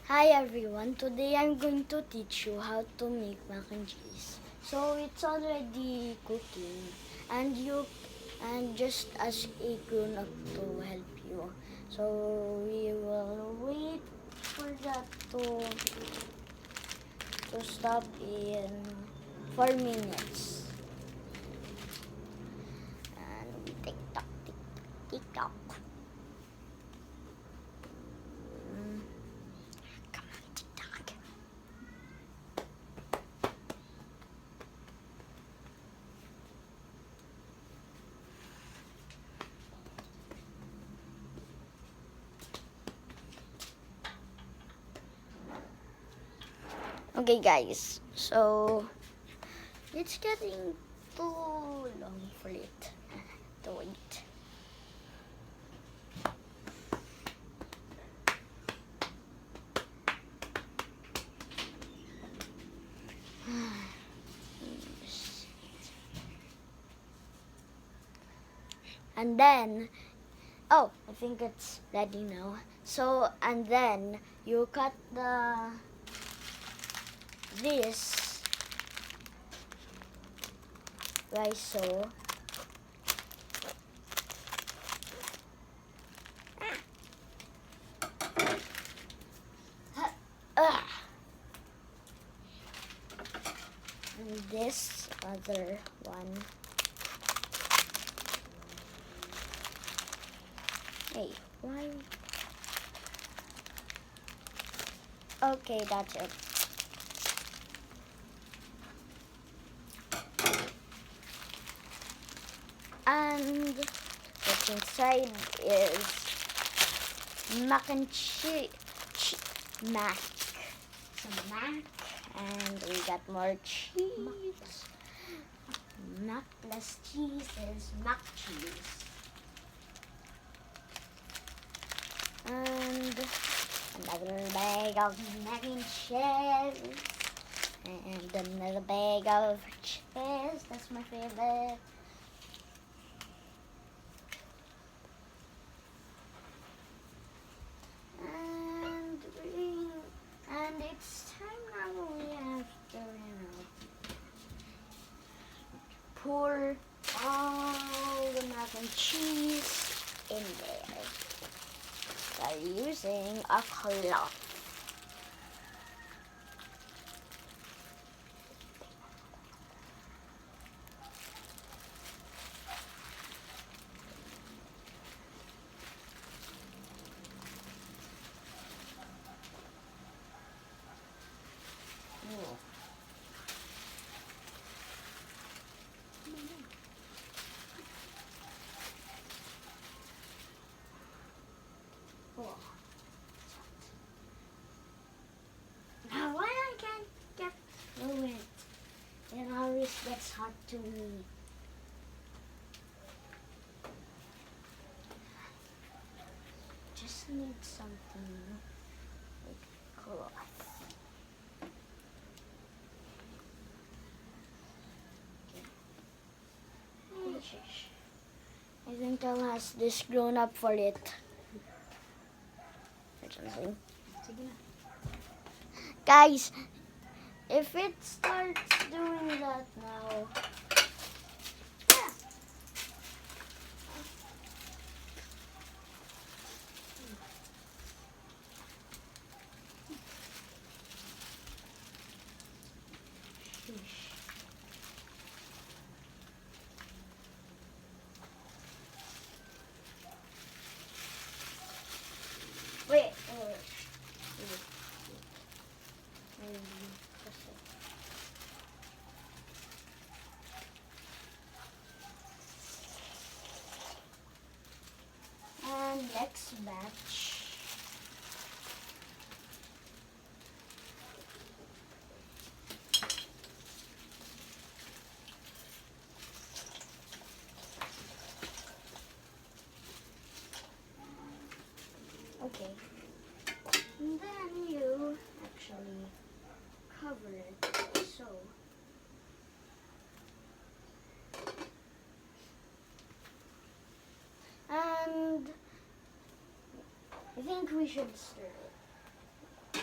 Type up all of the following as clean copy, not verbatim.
Hi everyone, today I'm going to teach you how to make mac and cheese. So it's already cooking and just ask a grown up to help you. So we will wait for that to stop in 4 minutes. And we tick tock tick tock. Come on, tick tock. Okay guys, so it's getting too long for it to wait. And then, oh, I think it's ready now. So, and then you cut this rice so. And this other one. Hey, why? Okay, that's it. And what's inside is mac and cheese. Mac. Some mac. And we got more cheese. Mac plus cheese is mac cheese. And another bag of mac and cheese. And another bag of cheese. That's my favorite. And it's time now we have to, pour all the mac and cheese in there by using a cloth. Now why I can't get through it? It always gets hot to me. Just need something like cloth. I think I'll ask this grown up for it. Or something. Guys, if it starts doing that now, wait. And next batch. Okay. And then you actually cover it so. And I think we should stir it.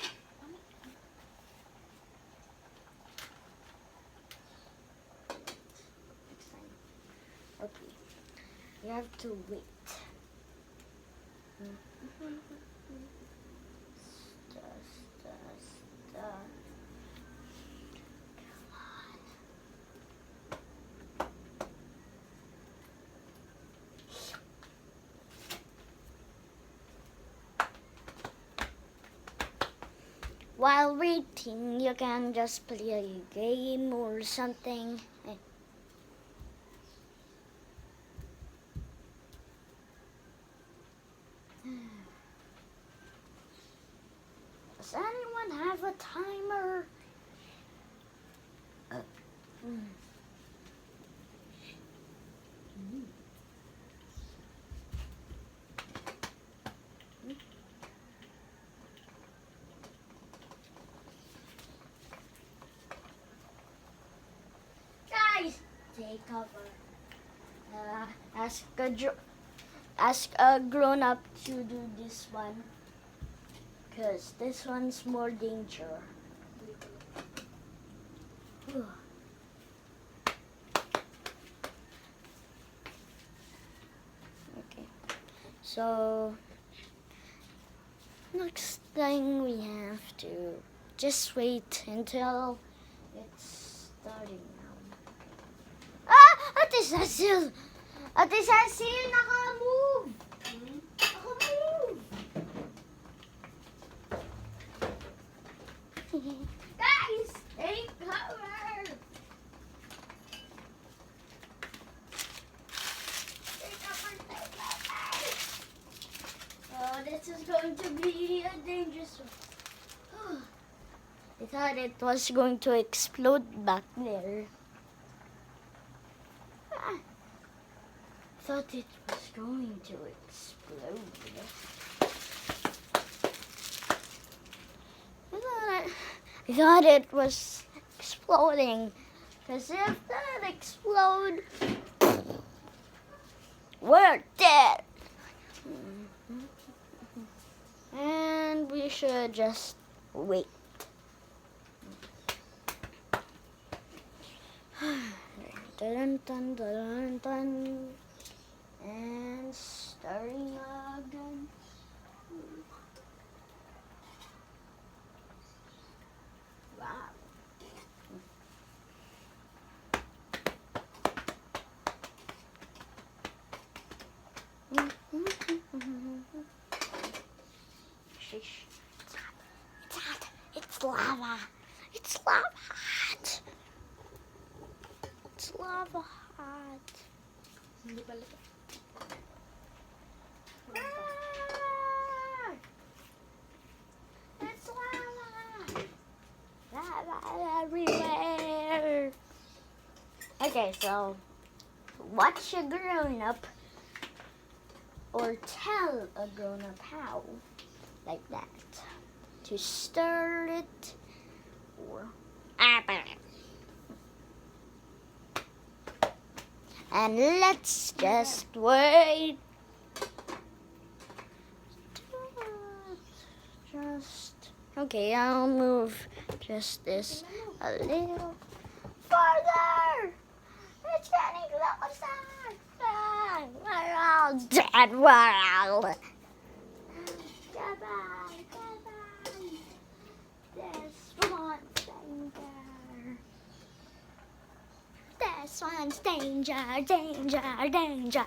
have to wait. Stir. While waiting, you can just play a game or something. Does anyone have a timer? Guys, take cover. Ask a grown-up to do this one, because this one's more danger. Okay, so next thing we have to just wait until it's starting now. Ate Cecil! Ate Cecil, naka-move! Naka-move! Guys, take cover! Take cover, take cover! Oh, this is going to be a dangerous one. I thought it was going to explode back there. I thought it was going to explode. I thought it was exploding. Because if that explode, we're dead. And we should just wait. Dun, dun, dun, dun. And starting again. Wow. Shish. It's hot. It's hot. It's lava. It's lava hot. It's lava hot. Hindi pala. It's lava. Lava everywhere. Okay, so watch a grown-up or tell a grown-up how, like that, to stir it or and let's just wait. Okay, I'll move just this a little farther. It's getting closer. We're all dead. We're all. Goodbye. Goodbye. This one's danger. This one's danger. Danger. Danger.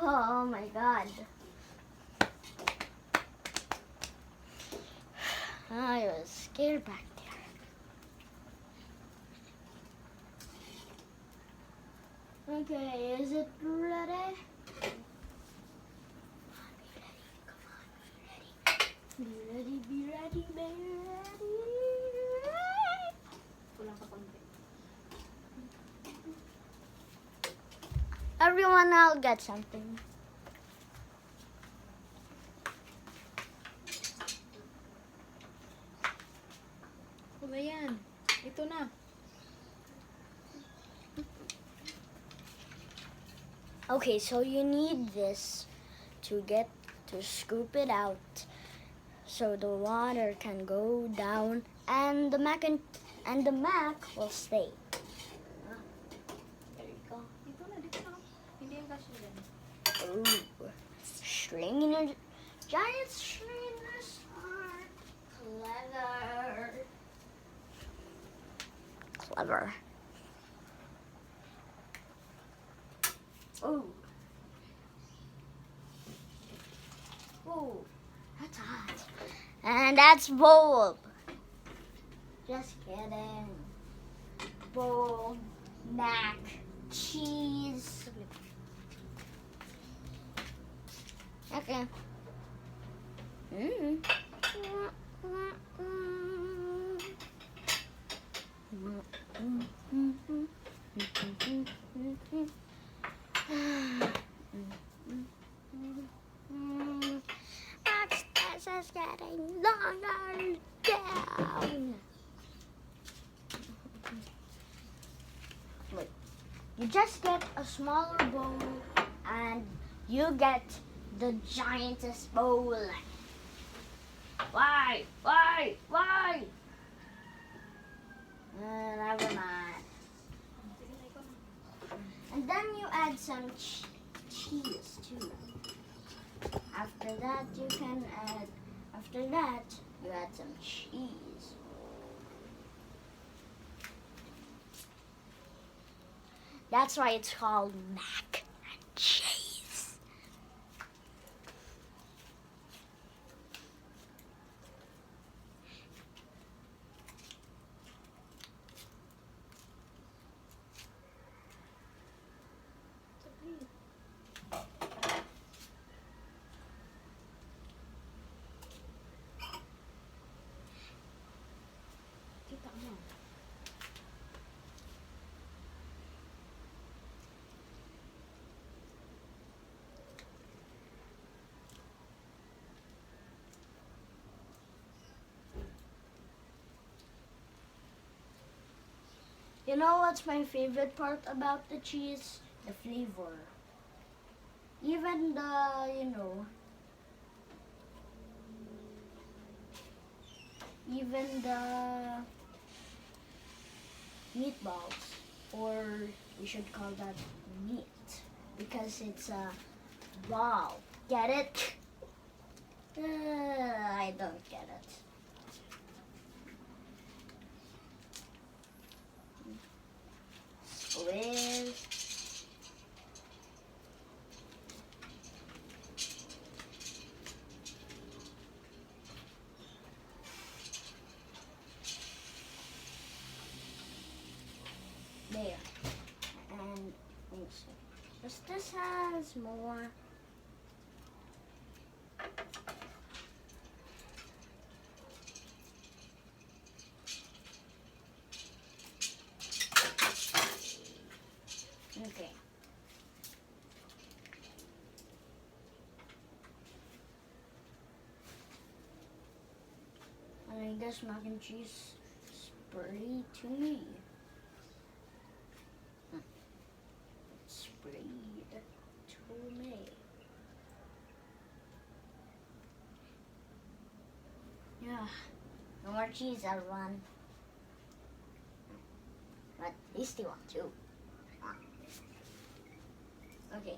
Oh my God. I was scared back there. Okay, is it ready? Be ready, be ready, be ready. Kulang pa konti. Everyone, I'll get something. Okay, so you need this to get to scoop it out so the water can go down and the mac will stay. There you go. Dito na. Hindi yung kasya dyan. Ooh, strainer, giant strainers are clever. Clever. Ooh. Ooh, that's hot. And that's bulb. Just kidding. Bulb, mac, cheese. Okay. Mm. This is getting longer down. Wait. You just get a smaller bowl and you get the giantest bowl. Why? Never mind. Sige na, ikaw na. And then you add some cheese too. After that, you add some cheese. That's why it's called mac and cheese. Sabi. Kita mo. You know what's my favorite part about the cheese? The flavor. Even the meatballs, or we should call that meat, because it's a ball. Get it? I don't get it. Squeeze. There. And also, this has more. Okay. And I guess mac and cheese is pretty to me. Sprayed to me. Yeah. No more cheese, everyone. But tasty one too. Okay. Okay.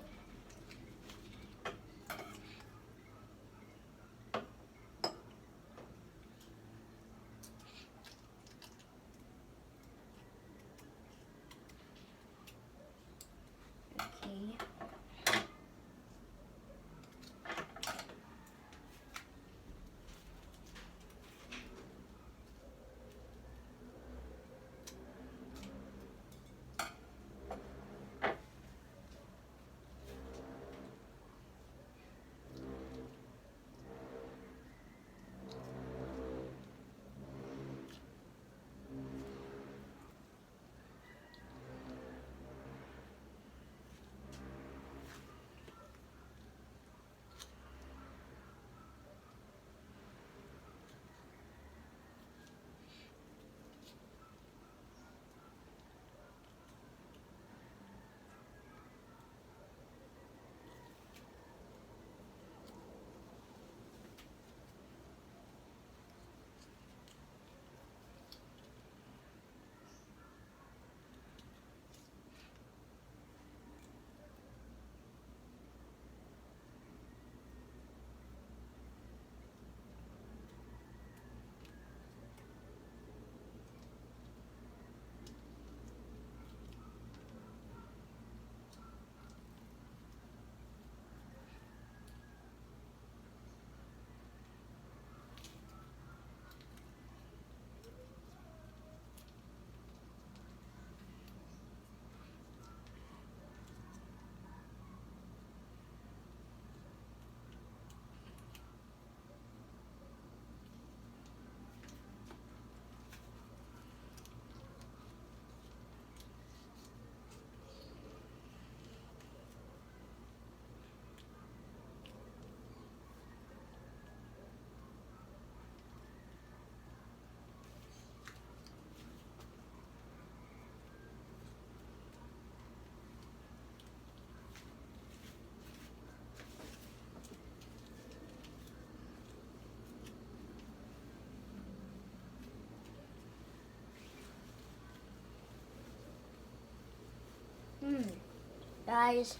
Guys,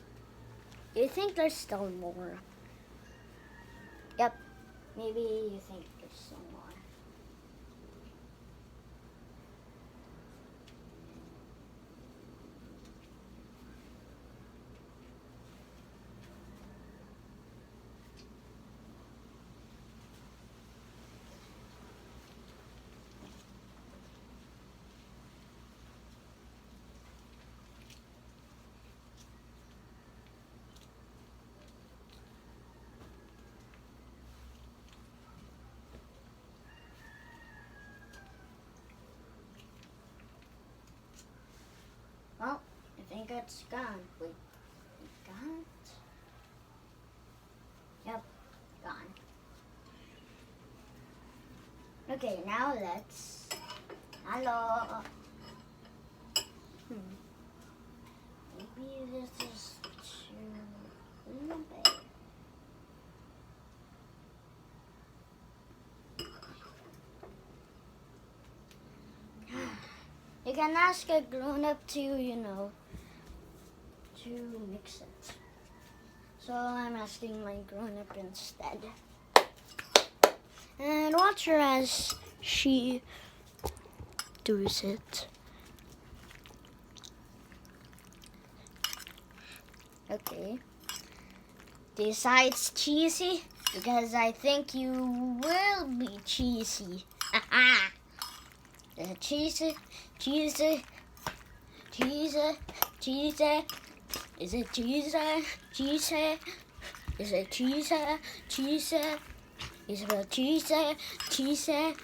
you think there's still more? Yep, maybe you think there's some more. Well, I think it's gone. Wait, gone? Yep, gone. Okay, now let's. Hello. Maybe this is too little bit. You can ask a grown-up to mix it. So I'm asking my grown-up instead. And watch her as she does it. Okay. Decides cheesy because I think you will be cheesy. Haha. Cheesy, cheesy, cheesy, cheesy. Is it cheesy, cheesy? Is it cheesy, cheesy? Is it cheesy, cheesy?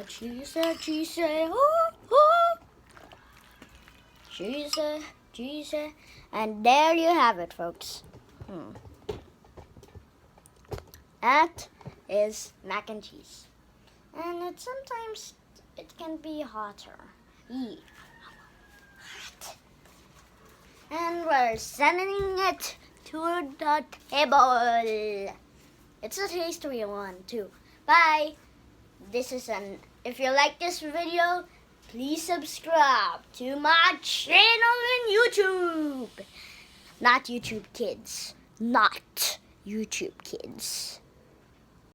Cheesy, cheesy. Oh, oh. Cheesy, cheesy. And there you have it, folks. That is mac and cheese. And sometimes it can be hotter. Yeah. Hot. And we're sending it to the table. It's a tasty one too. Bye. If you like this video, please subscribe to my channel on YouTube. Not YouTube Kids. Not YouTube Kids.